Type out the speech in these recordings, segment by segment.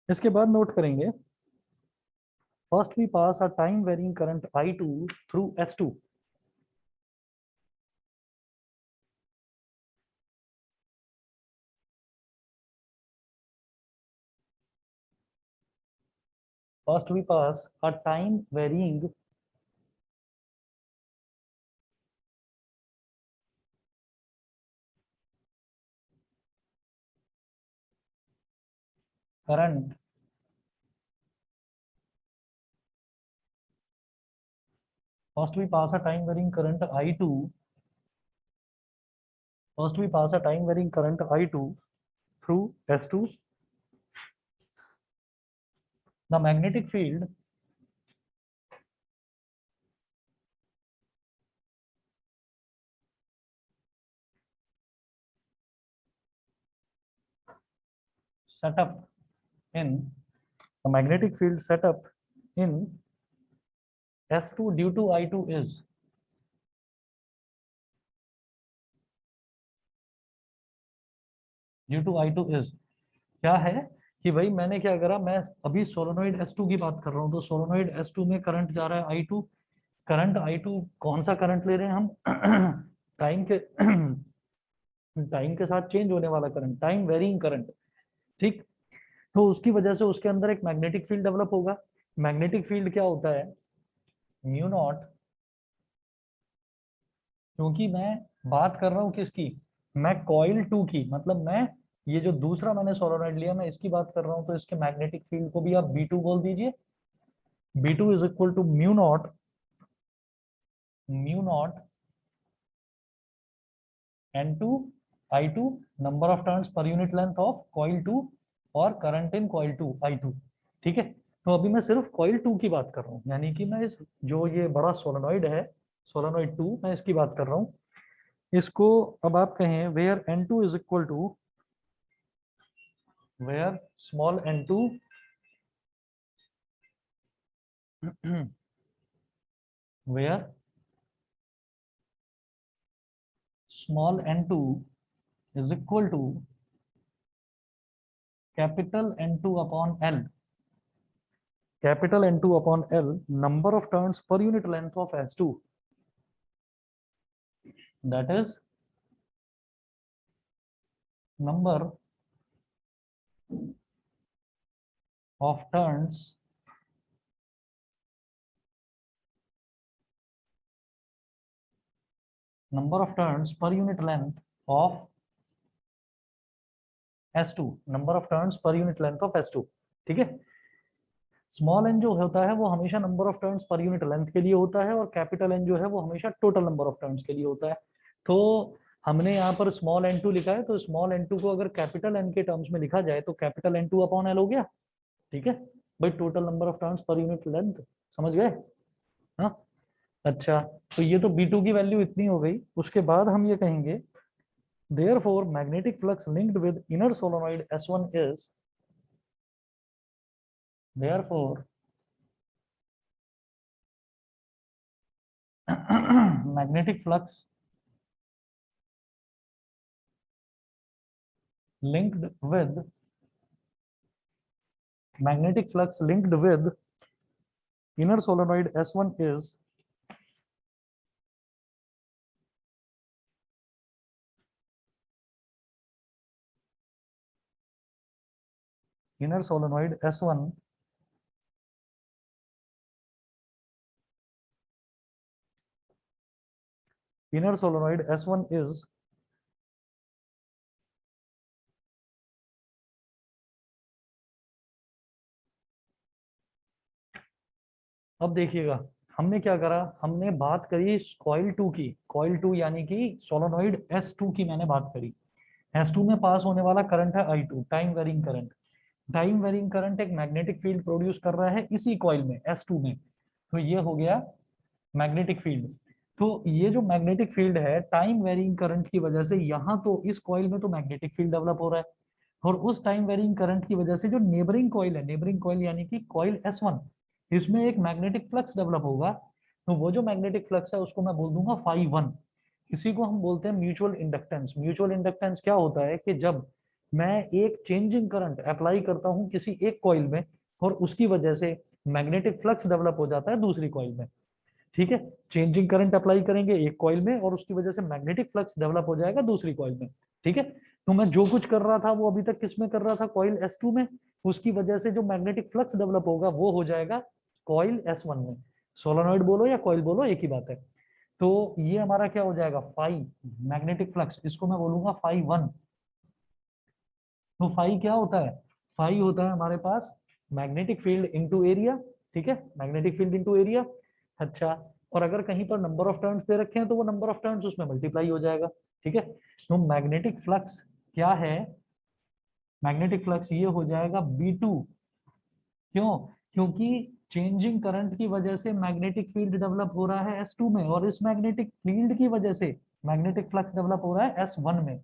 इसके बाद नोट करेंगे, first we pass a time varying current I2 through S2. First we pass a time varying current first we pass a time varying current I2 first we pass a time varying current I2 through S2. The magnetic field set up in the magnetic field set up in S2 due to I2 is due to I2 is क्या है कि भाई मैंने क्या करा, मैं अभी solenoid S2 की बात कर रहा हूँ, तो सोलेनोइड S2 में करंट जा रहा है I2. करंट I2 कौन सा करंट ले रहे हैं हम? टाइम के टाइम के साथ चेंज होने वाला करंट, टाइम वेरिंग करंट, ठीक. तो उसकी वजह से उसके अंदर एक मैग्नेटिक फील्ड डेवलप होगा. मैग्नेटिक फील्ड क्या होता है? Mu not. क्योंकि मैं बात कर रहा हूँ किसकी? मैं कॉइल 2 की, मतलब मैं ये जो दूसरा मैंने सोलेनोइड लिया मैं इसकी बात कर रहा हूँ, तो इसके मैग्नेटिक फील्ड को भी आप B2 बोल दीजिए. B2 is equal to mu naught N2 I2, number of turns पर यूनिट लेंथ ऑफ कॉइल 2 और करंट इन कॉइल 2 I2. ठीक है. तो अभी मैं सिर्फ कॉइल 2 की बात कर रहा हूँ, यानी कि मैं इस जो ये बड़ा सोलेनोइड है, सोलेनोइड 2, मैं इसकी बात कर रहा हूँ. इसको अब आप कहें where N2 is equal to, where small N2 where small n2 is equal to capital N2 upon L. Capital N2 upon L, number of turns per unit length of S2. That is number of turns per unit length of S2. Number of turns per unit length of S2. ठीक है. Small N जो होता है वो हमेशा number of turns पर unit length के लिए होता है, और कैपिटल एन जो है वो हमेशा टोटल नंबर ऑफ टर्न्स के लिए होता है. तो हमने यहाँ पर स्मॉल n2 लिखा है, तो स्मॉल n2 को अगर कैपिटल n के टर्म्स में लिखा जाए तो कैपिटल N2 अपॉन L हो गया. ठीक है भाई, टोटल नंबर ऑफ टर्न्स पर यूनिट लेंथ. समझ गए? हाँ. अच्छा, तो ये तो B2 की वैल्यू इतनी हो गई. उसके बाद हम ये कहेंगे therefore magnetic flux linked with inner solenoid S1 is, therefore magnetic flux linked with inner solenoid S1 is inner solenoid S1 inner solenoid S1 is अब देखिएगा हमने क्या करा, हमने बात करी कॉइल 2 की. कॉइल 2 यानी कि सोलेनोइड S2 की मैंने बात करी. S2 में पास होने वाला करंट है I2, time varying current. Time varying current एक मैग्नेटिक फील्ड प्रोड्यूस कर रहा है इसी कॉइल में S2 में. तो ये हो गया मैग्नेटिक फील्ड. तो ये जो मैग्नेटिक फील्ड है टाइम वेरिंग करंट की वजह से यहाँ तो इस कॉइल में तो मैग्नेटिक फील्ड डेवलप हो रहा है, और उस टाइम वेरिंग करंट की वजह से जो नेबरिंग कॉइल है, नेबरिंग कॉइल यानी कि कॉइल S1, इसमें एक मैग्नेटिक फ्लक्स डेवलप होगा. तो वो जो मैग्नेटिक फ्लक्स है उसको मैं बोल दूंगा phi 1. इसी को हम बोलते हैं म्यूचुअल इंडक्टेंस. म्यूचुअल इंडक्टेंस क्या होता है कि जब मैं एक चेंजिंग करंट अप्लाई करता हूं किसी एक कॉइल में और उसकी वजह से मैग्नेटिक फ्लक्स डेवलप हो जाता है दूसरी कॉइल में। ठीक है, चेंजिंग करंट अप्लाई करेंगे एक कॉइल में और उसकी वजह से मैग्नेटिक फ्लक्स डेवलप हो जाएगा दूसरी कॉइल में। ठीक है, तो मैं जो कुछ कर रहा था वो अभी तक किस में कर रहा था, कॉइल S2 में, उसकी वजह से जो मैग्नेटिक फ्लक्स डेवलप होगा वो हो जाएगा कॉइल S1 में। सोलेनॉइड बोलो या कॉइल बोलो एक ही बात है। तो ये हमारा क्या हो जाएगा, फाई मैग्नेटिक फ्लक्स, इसको मैं बोलूंगा फाई 1। तो फाई क्या होता है, फाई होता है हमारे पास मैग्नेटिक फील्ड इनटू एरिया। ठीक है, मैग्नेटिक फील्ड इनटू एरिया। अच्छा, और अगर कहीं पर नंबर ऑफ टर्न्स दे रखे हैं तो वो नंबर ऑफ टर्न्स उसमें मल्टीप्लाई हो जाएगा। ठीक है, तो मैग्नेटिक फ्लक्स क्या है, मैग्नेटिक फ्लक्स ये हो जाएगा B2। क्यों, क्योंकि चेंजिंग करंट की वजह से मैग्नेटिक फील्ड डेवलप हो रहा है S2 में और इस मैग्नेटिक फील्ड की वजह से मैग्नेटिक फ्लक्स डेवलप हो रहा है S1 में।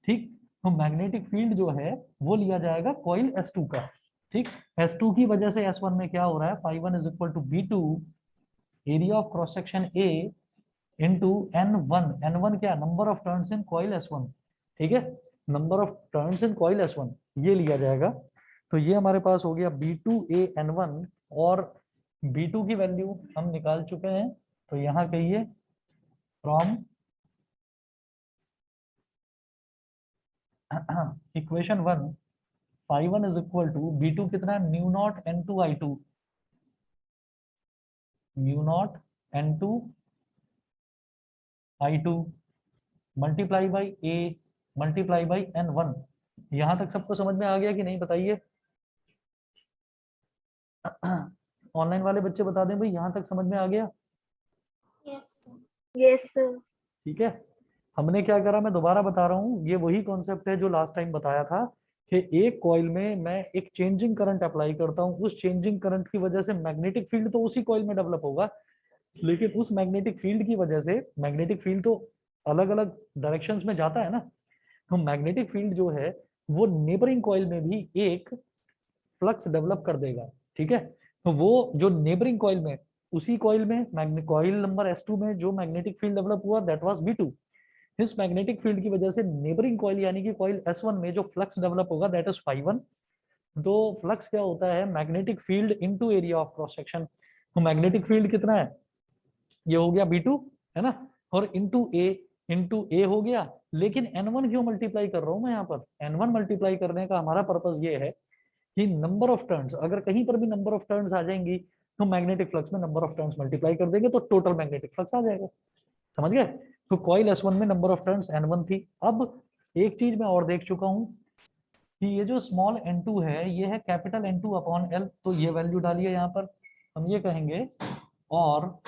ठीक, तो मैग्नेटिक फील्ड जो है वो लिया जाएगा कॉइल S2 का। ठीक, S2 की वजह से S1 में क्या हो रहा है, φ1 is equal to B2 area of cross section A into N1 क्या, number of turns in coil S1। ठीक है, number of turns in coil S1 ये लिया जाएगा। तो ये हमारे पास हो गया B2A N1 और B2 की वैल्यू हम निकाल चुके हैं। तो यहाँ कहिए from equation 1 φ1 is equal to B2 कितना है, mu naught N2I2, mu naught N2I2 multiply by A multiply by N1। यहां तक सबको समझ में आ गया कि नहीं बताइए। ऑनलाइन वाले बच्चे बता दें भाई, यहां तक समझ में आ गया। Yes yes sir. ठीक है, हमने क्या करा, मैं दोबारा बता रहा हूँ, ये वही कॉन्सेप्ट है जो लास्ट टाइम बताया था कि एक कॉइल में मैं एक चेंजिंग करंट अप्लाई करता हूँ, उस चेंजिंग करंट की वजह से मैग्नेटिक फील्ड तो उसी कॉइल में डेवलप होगा, लेकिन उस मैग्नेटिक फील्ड की वजह से मैग्नेटिक फील्ड तो अलग अलग डायरेक्शंस में जाता है ना, तो मैग्नेटिक फील्ड जो है वो नेबरिंग कॉइल में भी एक फ्लक्स डेवलप कर देगा। ठीक है, तो वो जो नेबरिंग कॉइल में, उसी कॉइल में कॉइल नंबर S2 में जो मैग्नेटिक फील्ड डेवलप हुआ दैट वाज B2। इस मैग्नेटिक फील्ड की वजह से नेबरिंग कॉइल यानी कि कॉइल S1 में जो फ्लक्स डेवलप होगा दैट इज φ1। तो फ्लक्स क्या होता है, magnetic field into area of cross section. तो मैग्नेटिक फील्ड कितना है, ये हो गया B2 है ना, और इंटू ए हो गया। लेकिन N1 क्यों मल्टीप्लाई कर रहा हूं मैं यहाँ पर, N1 मल्टीप्लाई करने का हमारा पर्पस ये है कि नंबर ऑफ टर्न्स, अगर कहीं पर भी नंबर ऑफ टर्न्स आ जाएंगी तो मैग्नेटिक फ्लक्स में नंबर ऑफ टर्न्स मल्टीप्लाई कर देंगे तो टोटल मैग्नेटिक फ्लक्स आ जाएगा। समझ गए। तो कॉइल S1 में नंबर ऑफ टर्न्स N1 थी। अब एक चीज मैं और देख चुका हूं कि ये जो स्मॉल N2 है ये है कैपिटल N2 अपॉन L, तो ये वैल्यू डालिए यहाँ पर। हम ये कहेंगे और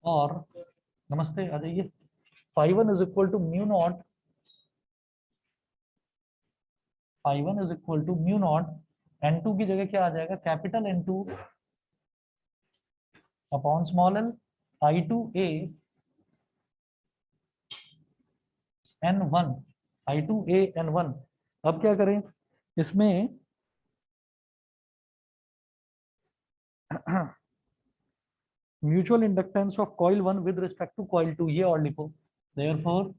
और नमस्ते आ जाइए, φ1 is equal to mu naught, φ1 is equal to mu naught N2 की जगह क्या आ जाएगा, capital N2 upon small L I2A N1, I2A N1। अब क्या करें इसमें mutual inductance of coil 1 with respect to coil 2 ये और लिखो। Therefore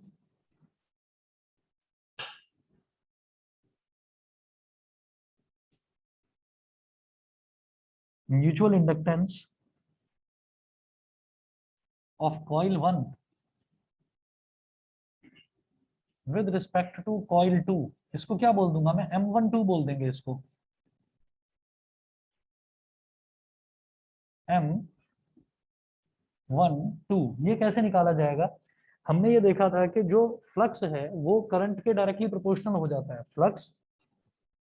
mutual inductance of coil 1 with respect to coil 2, इसको क्या बोल दूंगा मैं, M12 बोल देंगे इसको, M12। ये कैसे निकाला जाएगा, हमने ये देखा था कि जो फ्लक्स है वो करंट के डायरेक्टली प्रोपोर्शनल हो जाता है। फ्लक्स,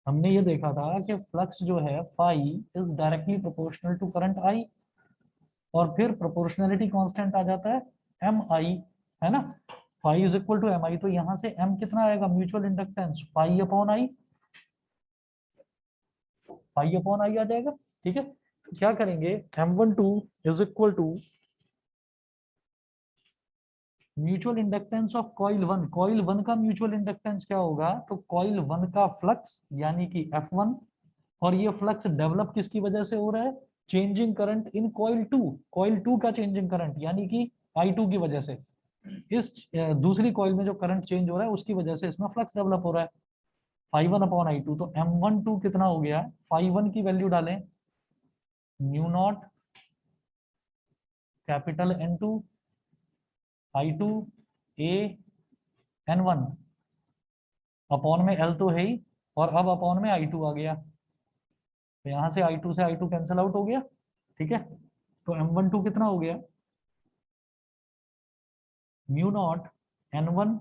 हमने ये देखा था कि फ्लक्स जो है phi is directly proportional to current I, और फिर प्रोपोर्शनलिटी कांस्टेंट आ जाता है एम आई, है ना, phi is equal to M I. तो यहाँ से एम कितना आएगा, mutual inductance phi upon I, phi upon I आ जाएगा। ठीक है, तो क्या करेंगे, M12 is equal to mutual inductance of coil 1, coil 1 का म्यूचुअल इंडक्टेंस क्या होगा, तो कॉइल 1 का फ्लक्स यानी कि F1, और ये फ्लक्स डेवलप किसकी वजह से हो रहा है, changing current in coil 2, coil 2 का चेंजिंग करंट यानी कि I2 की वजह से। इस दूसरी कॉइल में जो करंट चेंज हो रहा है उसकी वजह से इसमें फ्लक्स डेवलप हो रहा है, φ1/I2। तो M12 कितना हो गया, φ1 की वैल्यू डालें, mu naught capital N2 I2 A N1 upon में L तो है ही, और अब अपॉन में I2 आ गया, तो यहां से I2 से I2 कैंसिल आउट हो गया। ठीक है, तो M12 कितना हो गया, mu naught N1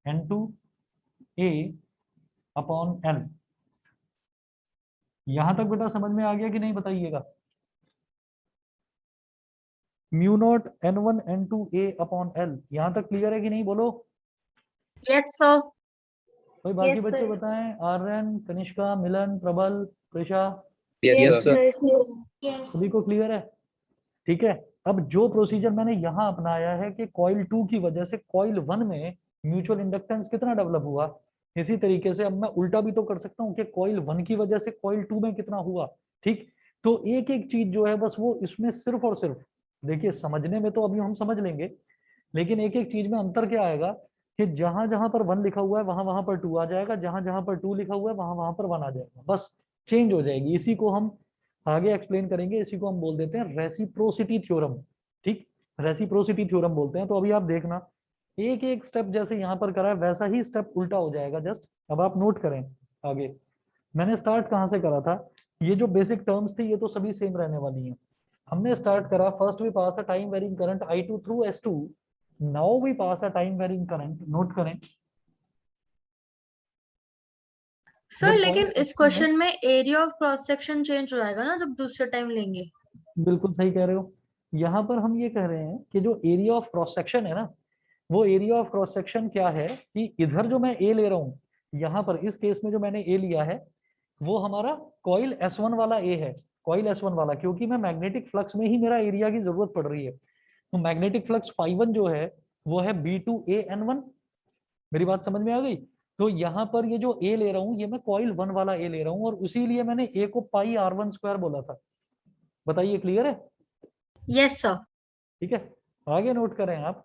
N2 A upon L। यहां तक बेटा समझ में आ गया कि नहीं बताइएगा, mu naught N1 N2 A upon L, यहां तक क्लियर है कि नहीं, बोलो। Yes, sir. कोई बाकी Yes, बच्चे sir. बताएं, आर्यन, कनिष्का, मिलन, प्रबल, Prisha, Yes, Yes, sir. sir. Yes. सभी को क्लियर है? ठीक है, अब जो प्रोसीजर मैंने यहाँ अपनाया है कि कॉइल 2 की वजह से कॉइल 1 में म्यूचुअल इंडक्टेंस कितना डेवलप हुआ, इसी तरीके से अब मैं उल्टा भी तो कर सकता हूँ कि कॉइल 1 की वजह से कॉइल 2 में कितना हुआ। ठीक, तो एक एक चीज जो है बस वो इसमें सिर्फ और सिर्फ, देखिए समझने में तो अभी हम समझ लेंगे, लेकिन एक एक चीज में अंतर क्या आएगा कि जहां जहां पर 1 लिखा हुआ है वहां वहां पर 2 आ जाएगा, जहां जहां पर 2 लिखा हुआ है वहां वहां पर 1 आ जाएगा, बस चेंज हो जाएगी। इसी को हम आगे एक्सप्लेन करेंगे, इसी को हम बोल देते हैं रेसिप्रोसिटी थ्योरम। ठीक, रेसिप्रोसिटी थ्योरम बोलते हैं। तो अभी आप देखना, एक एक स्टेप जैसे यहाँ पर करा है वैसा ही स्टेप उल्टा हो जाएगा, जस्ट अब आप नोट करें आगे। मैंने स्टार्ट कहाँ से करा था, ये जो बेसिक टर्म्स थी ये तो सभी सेम रहने वाली हैं। हमने स्टार्ट करा, first we pass a time varying current I2 through S2, now we pass a time varying current, note करें। सर जब लेकिन कॉइल इस S2 में, क्वेश्चन में area of cross section change हो जाएगा ना जब दूसरे टाइम लेंगे। बिल्कुल सही कह रहे हो, यहाँ पर हम ये कह रहे हैं कि जो एरिया ऑफ क्रॉस सेक्शन है ना, वो एरिया ऑफ क्रॉस सेक्शन क्या है कि इधर जो मैं ए ले रहा हूँ, यहाँ पर इस केस में जो मैंने ए लिया है वो हमारा कॉइल S1 वाला ए है, कॉइल S1 वाला, क्योंकि मैं मैग्नेटिक फ्लक्स में ही मेरा एरिया की जरूरत पड़ रही है। तो मैग्नेटिक फ्लक्स φ1 जो है वो है B2A N1, मेरी बात समझ में आ गई। तो यहाँ पर ये जो ए ले रहा हूँ ये मैं कॉइल 1 वाला ए ले रहा हूँ, और उसीलिए मैंने ए को πr1² बोला था। बताइए, क्लियर है? Yes sir. ठीक है, आगे नोट करें आप।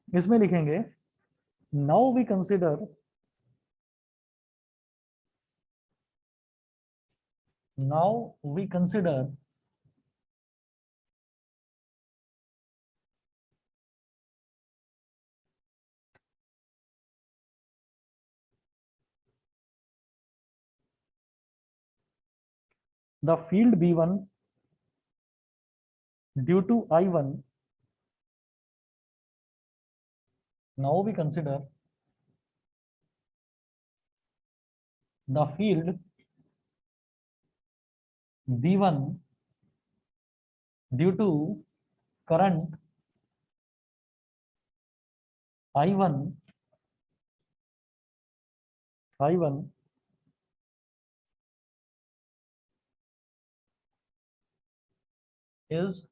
इसमें लिखेंगे, now we consider, now we consider the field B1 due to I1, now we consider the field B1 due to current I1 is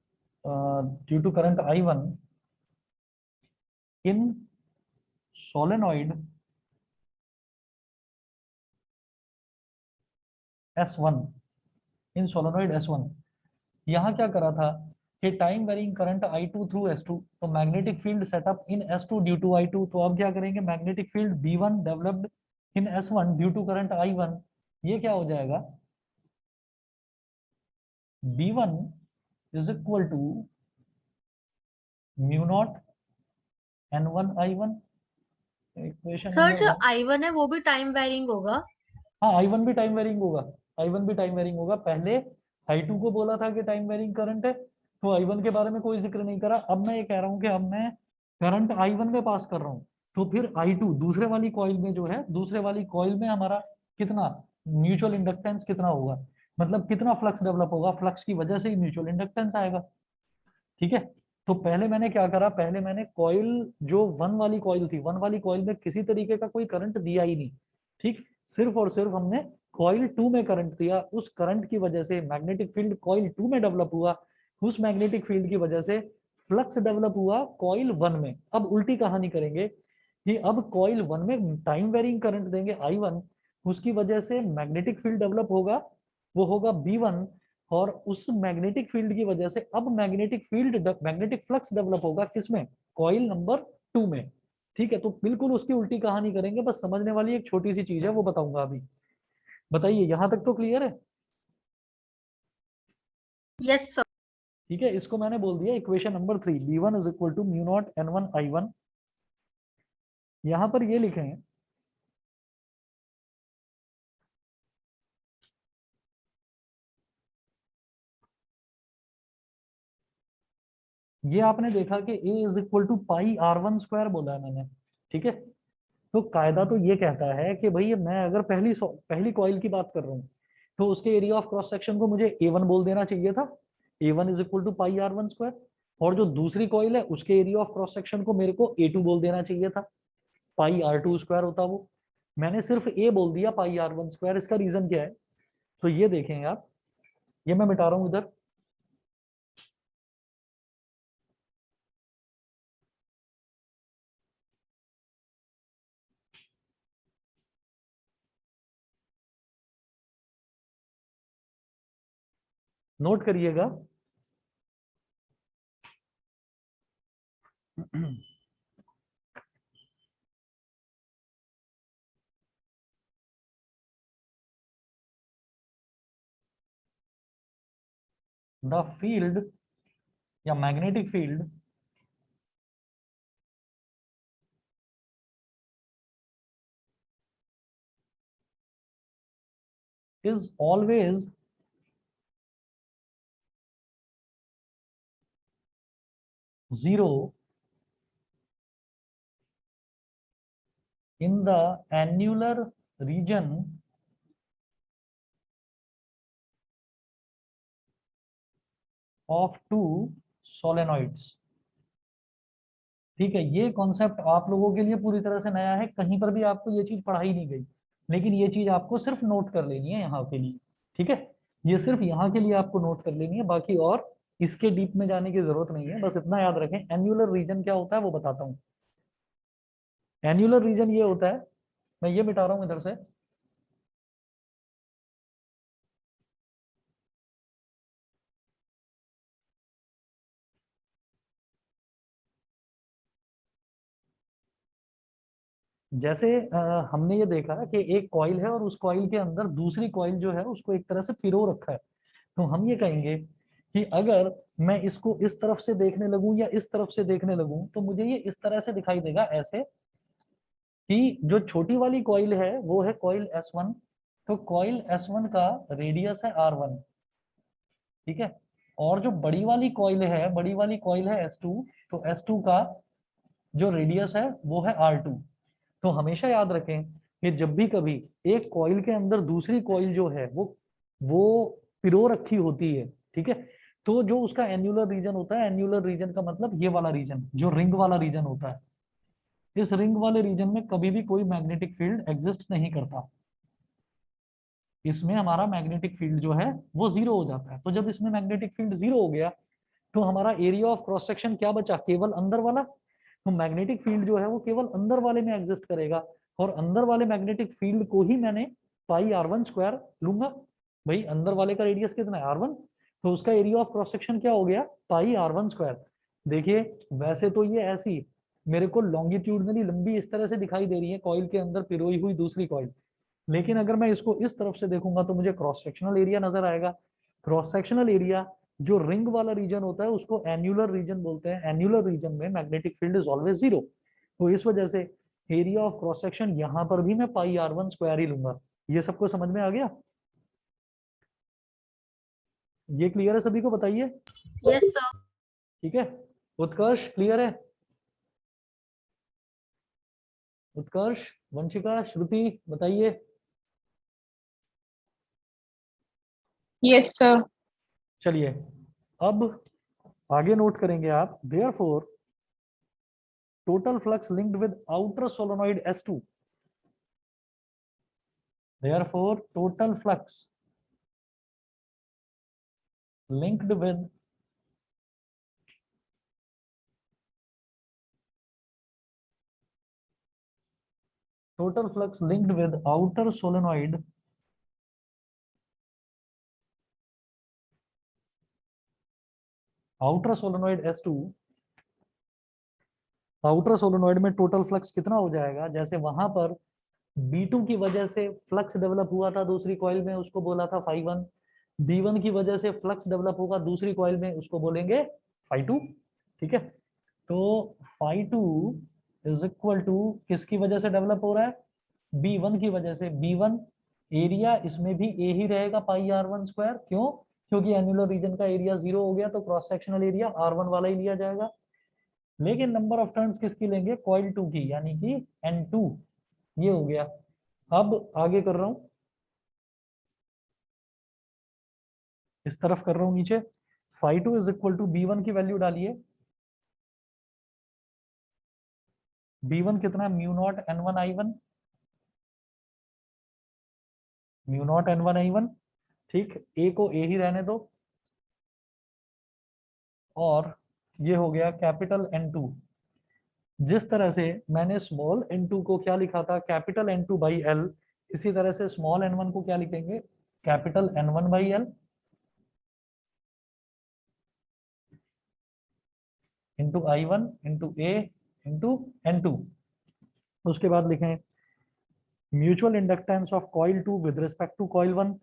due to current I1 in solenoid S1, in solenoid S1। यहाँ क्या करा था कि time varying current I2 through S2, तो magnetic field setup in S2 due to I2, तो अब क्या करेंगे, magnetic field B1 developed in S1 due to current I1, ये क्या हो जाएगा, B1 is equal to mu naught N1 I1, equation sir number जो 1। I1 है वो भी टाइम वेरिंग होगा। हाँ, I1 भी टाइम वेरिंग होगा, I1 भी टाइम वेरिंग होगा। पहले I2 को बोला था कि टाइम वेरिंग करंट है, तो I1 के बारे में कोई जिक्र नहीं करा। अब मैं ये कह रहा हूँ कि अब मैं करंट I1 में पास कर रहा हूँ, तो फिर I2 दूसरे वाली कॉइल में जो है, दूसरे वाली कॉइल में हमारा कितना म्यूचुअल इंडक्टेंस कितना होगा, मतलब कितना फ्लक्स डेवलप होगा, फ्लक्स की वजह से ही म्यूचुअल इंडक्टेंस आएगा। ठीक है, तो पहले मैंने क्या करा, पहले मैंने कॉइल जो 1 वाली कॉइल थी, 1 वाली कॉइल में किसी तरीके का कोई करंट दिया ही नहीं। ठीक, सिर्फ और सिर्फ हमने कॉइल 2 में करंट दिया, उस करंट की वजह से मैग्नेटिक फील्ड कॉइल 2 में डेवलप हुआ, उस मैग्नेटिक फील्ड की वजह से फ्लक्स डेवलप हुआ कॉइल 1 में। अब उल्टी कहानी करेंगे कि अब कॉइल 1 में टाइम वेरिंग करंट देंगे I1, उसकी वजह से मैग्नेटिक फील्ड डेवलप होगा, वो होगा B1, और उस मैग्नेटिक फील्ड की वजह से अब मैग्नेटिक फ्लक्स डेवलप होगा किसमें, कॉइल नंबर 2 में। ठीक है, तो बिल्कुल उसकी उल्टी कहानी करेंगे, बस समझने वाली एक छोटी सी चीज है वो बताऊंगा अभी। बताइए यहां तक तो क्लियर है? Yes sir. ठीक है, इसको मैंने बोल दिया equation number 3, B1 = μ0 N1 I1। यहां पर ये लिखे हैं, ये आपने देखा कि A = πr1² बोला है मैंने। ठीक है, तो कायदा तो ये कहता है कि भाई मैं अगर पहली कॉइल की बात कर रहा हूँ, तो उसके एरिया ऑफ क्रॉस सेक्शन को मुझे A1 बोल देना चाहिए था, A1 = πr1²। और जो दूसरी कॉइल है उसके एरिया ऑफ क्रॉस सेक्शन को मेरे को A2 बोल देना चाहिए था, πr2² होता वो। मैंने सिर्फ A बोल दिया πr1²। इसका रीजन क्या है, तो ये देखें आप, ये मैं मिटा रहा हूं इधर। नोट करिएगा। द फील्ड या magnetic field is always zero in the annular region of two solenoids। ठीक है, ये कॉन्सेप्ट आप लोगों के लिए पूरी तरह से नया है, कहीं पर भी आपको ये चीज पढ़ाई नहीं गई, लेकिन ये चीज आपको सिर्फ नोट कर लेनी है यहाँ के लिए। ठीक है, ये सिर्फ यहाँ के लिए आपको नोट कर लेनी है, बाकी और इसके डीप में जाने की जरूरत नहीं है। बस इतना याद रखें, एन्युलर रीजन क्या होता है वो बताता हूँ। एन्युलर रीजन ये होता है, मैं ये मिटा रहा हूँ इधर से। जैसे हमने ये देखा कि एक कॉइल है और उस कॉइल के अंदर दूसरी कॉइल जो है उसको एक तरह से पिरो रखा है, तो हम ये कहेंगे कि अगर मैं इसको इस तरफ से देखने लगूं या इस तरफ से देखने लगूं तो मुझे ये इस तरह से दिखाई देगा, ऐसे कि जो छोटी वाली कॉइल है वो है कॉइल S1, तो कॉइल S1 का रेडियस है R1। ठीक है, और जो बड़ी वाली कॉइल है S2, तो S2 का जो रेडियस है वो है R2। तो हमेशा याद रखें कि जब भी कभी एक कॉइल के अंदर दूसरी कॉइल जो है वो पिरो रखी होती है, ठीक है, तो जो उसका एन्युलर रीजन होता है, एन्युलर रीजन का मतलब ये वाला रीजन जो रिंग वाला रीजन होता है, इस रिंग वाले रीजन में कभी भी कोई मैग्नेटिक फील्ड एग्जिस्ट नहीं करता। इसमें हमारा मैग्नेटिक फील्ड जो है वो जीरो हो जाता है। तो जब इसमें मैग्नेटिक फील्ड जीरो हो गया तो हमारा एरिया ऑफ क्रॉस सेक्शन क्या बचा, केवल अंदर वाला। तो मैग्नेटिक फील्ड जो है वो केवल अंदर वाले में एग्जिस्ट करेगा, और अंदर वाले मैग्नेटिक फील्ड को ही मैंने πr1² लूंगा। भाई अंदर वाले का रेडियस कितना है, R1, तो उसका एरिया ऑफ क्रॉस सेक्शन क्या हो गया, πr1²। देखिए वैसे तो ये ऐसी मेरे को लॉन्गिट्यूडनली लंबी इस तरह से दिखाई दे रही है कॉइल के अंदर पिरोई हुई दूसरी कॉइल, लेकिन अगर मैं इसको इस तरफ से देखूंगा तो मुझे क्रॉस सेक्शनल एरिया नजर आएगा। क्रॉस सेक्शनल एरिया जो रिंग वाला रीजन होता है उसको एन्युलर रीजन बोलते हैं। एन्युलर रीजन में magnetic field is always zero, तो इस वजह से एरिया ऑफ क्रॉस सेक्शन यहाँ पर भी मैं πr1² ही लूंगा। ये सबको समझ में आ गया? ये क्लियर है सभी को, बताइए। Yes sir. ठीक है, उत्कर्ष क्लियर है? उत्कर्ष, वंशिका, श्रुति, बताइए। Yes sir. चलिए, अब आगे नोट करेंगे आप, therefore total flux linked with outer solenoid S2, therefore linked with total flux linked with outer solenoid outer solenoid S2, outer solenoid में टोटल फ्लक्स कितना हो जाएगा, जैसे वहां पर B2 की वजह से फ्लक्स डेवलप हुआ था दूसरी कॉइल में, उसको बोला था phi1। B1 की वजह से फ्लक्स डेवलप होगा दूसरी कॉइल में, उसको बोलेंगे phi2। ठीक है, तो phi2 इज इक्वल टू किसकी वजह से डेवलप हो रहा है, B1 की वजह से। B1 एरिया इसमें भी A ही रहेगा पाई R1 स्क्वायर, क्यों, क्योंकि एनुलर रीजन का एरिया 0 हो गया, तो क्रॉस सेक्शनल एरिया R1 वाला ही लिया जाएगा। लेकिन नंबर ऑफ टर्न्स किसकी लेंगे, कॉइल 2 की, यानी कि N2। ये हो गया। अब आगे कर रहा हूं, इस तरफ कर रहा हूं नीचे। phi2 is equal to B1 की वैल्यू डालिए। B1 कितना है, mu not N1I1, mu naught N1I1। ठीक, A को A ही रहने दो, और ये हो गया कैपिटल N2। जिस तरह से मैंने स्मॉल n2 को क्या लिखा था, कैपिटल N2 बाई एल, इसी तरह से स्मॉल n1 को क्या लिखेंगे, capital N1 by L into I1 into A into N2। उसके बाद लिखें mutual inductance of coil 2 with respect to coil 1।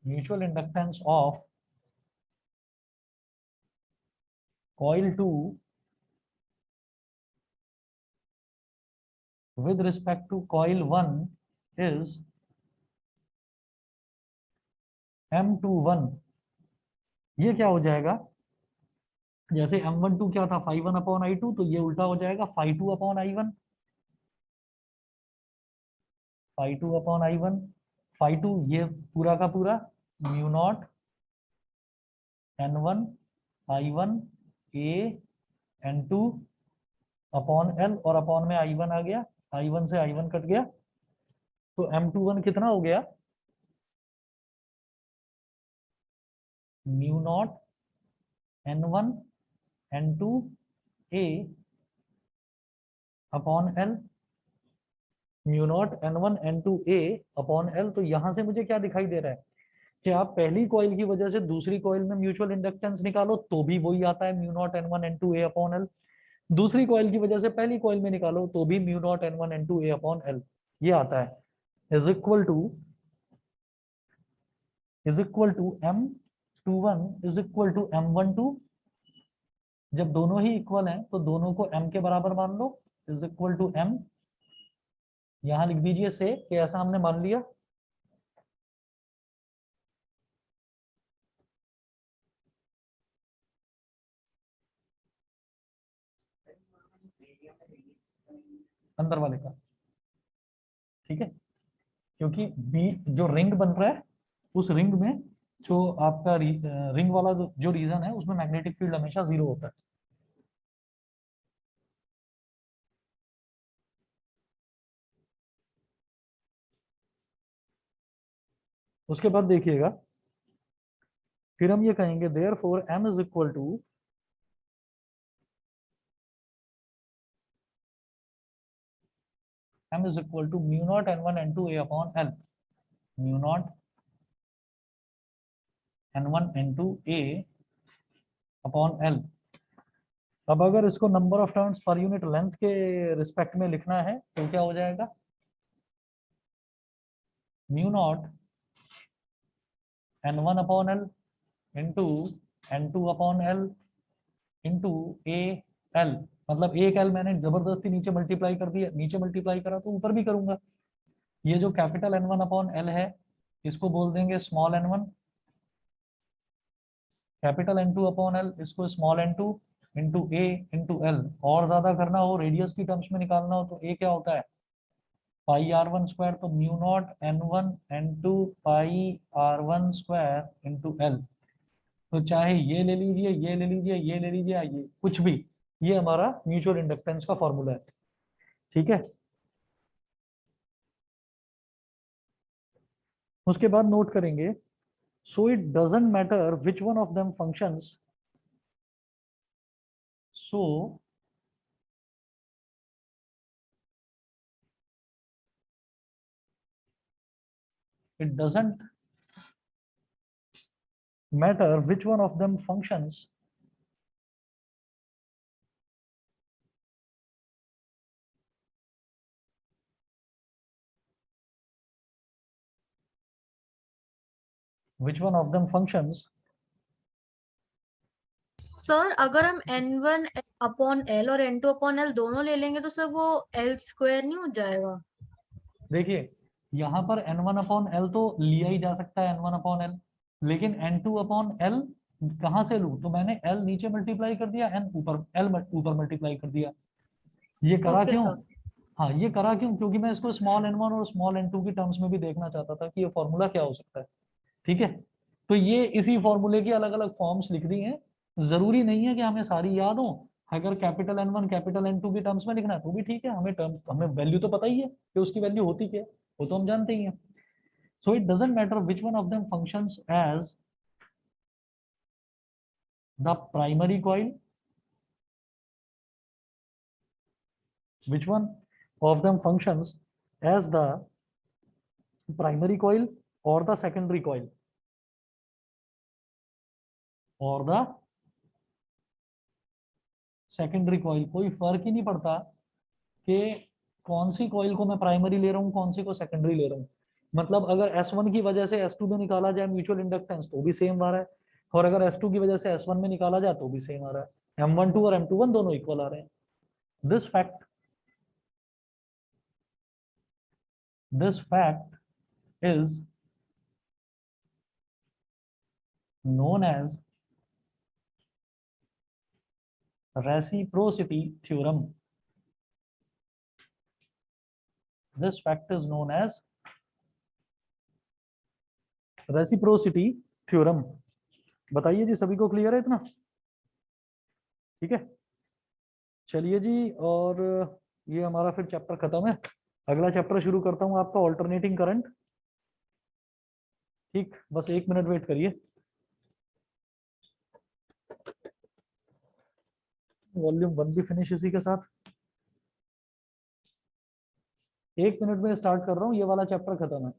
Mutual inductance of coil 2 with respect to coil 1 is M21। ये क्या हो जाएगा, जैसे M12 क्या था, phi1 अपॉन I2, तो ये उल्टा हो जाएगा phi2 upon I1, phi2 upon I1। phi2 ये पूरा का पूरा mu naught N1 I1 A N2 upon L, और अपॉन में I1 आ गया, I1 से I1 कट गया, तो M21 कितना हो गया, mu naught N1 N2 A upon L, mu naught N1 N2 A upon L। तो यहां से मुझे क्या दिखाई दे रहा है कि आप पहली कॉइल की वजह से दूसरी कॉइल में म्यूचुअल इंडक्टेंस निकालो तो भी वही आता है, mu naught N1 N2 A upon L। दूसरी कॉइल की वजह से पहली कॉइल में निकालो तो भी mu naught N1 N2 A upon L ये आता है। Is equal to M21 is equal to M12। जब दोनों ही इक्वल हैं तो दोनों को M के बराबर मान लो, इज इक्वल टू M, यहां लिख दीजिए से कि ऐसा हमने मान लिया। अंदर वाले का, ठीक है, क्योंकि बी जो रिंग बन रहा है उस रिंग में जो आपका रिंग वाला जो रीजन है उसमें मैग्नेटिक फील्ड हमेशा 0 होता है। उसके बाद देखिएगा, फिर हम ये कहेंगे therefore M is equal to mu naught N1 N2 A upon L, mu naught N1 N2 A upon L। अब अगर इसको नंबर ऑफ टर्न्स पर यूनिट लेंथ के रिस्पेक्ट में लिखना है तो क्या हो जाएगा, mu naught N1 upon L into N2 upon L into A L. मतलब एक एल मैंने जबरदस्ती नीचे मल्टीप्लाई कर दिया, नीचे मल्टीप्लाई करा तो ऊपर भी करूंगा। ये जो कैपिटल N1 अपॉन एल है इसको बोल देंगे small n1, capital N2 upon L इसको स्मॉल n2 इंटू ए इंटू एल। और ज्यादा करना हो, रेडियस की टर्म्स में निकालना हो, तो ए क्या होता है, पाई R1 स्क्वायर, तो म्यू नॉट N1 N2 पाई R1 स्क्वायर इंटू एल। तो चाहे ये ले लीजिए, ये ले लीजिए, ये ले लीजिए, ये कुछ भी, ये हमारा म्यूचुअल इंडक्टेंस का फॉर्मूला है। ठीक है, उसके बाद नोट करेंगे सो it doesn't matter which one of them functions, so it doesn't matter which one of them functions which one of them functions sir अगर हम n1 अपॉन l और n2 अपॉन l दोनों ले लेंगे तो सर वो l square नहीं हो जाएगा? देखिए यहाँ पर n1 अपॉन एल तो लिया ही जा सकता है n1 अपॉन एल, लेकिन n2 अपॉन एल कहाँ से लूं? तो मैंने l नीचे मल्टीप्लाई कर दिया, n ऊपर l ऊपर मल्टीप्लाई कर दिया। ये करा ओके क्यों? सर। हाँ ये करा क्यों? क्योंकि मैं इसको स्मॉल n1 और स्मॉल n2 की टर्म्स में भी देखना चाहता था कि ये फॉर्मूला क्या हो सकता है। ठीक है, तो ये इसी फॉर्मूले की अलग अलग फॉर्म्स लिख दी हैं। जरूरी नहीं है कि हमें सारी याद हो। अगर कैपिटल N1 कैपिटल N2 की टर्म्स में लिखना है तो भी ठीक है, हमें टर्म हमें वैल्यू तो पता ही है कि उसकी वैल्यू होती क्या है, वो तो हम जानते ही हैं। So it doesn't matter which one of them functions as the primary coil, which one of them functions as the primary coil or the secondary coil or the secondary coil। कोई फर्क ही नहीं पड़ता कि कौन सी कॉइल को मैं primary ले रहा हूँ, कौन सी को सेकेंडरी ले रहा हूँ। मतलब अगर S1 की वजह से S2 में निकाला जाए म्यूचुअल इंडक्टेंस तो भी सेम आ रहा है, और अगर S2 की वजह से S1 में निकाला जाए तो भी सेम आ रहा है। M12 और M21 दोनों इक्वल आ रहे हैं। This fact is known as reciprocity theorem। This fact is known as reciprocity theorem। बताइए जी, सभी को क्लियर है इतना? ठीक है, चलिए जी, और ये हमारा फिर चैप्टर खत्म है। अगला चैप्टर शुरू करता हूँ आपका ऑल्टरनेटिंग करंट। ठीक, बस 1 मिनट वेट करिए। वॉल्यूम 1 भी फिनिश इसी के साथ। 1 मिनट में स्टार्ट कर रहा हूँ, ये वाला चैप्टर खत्म है।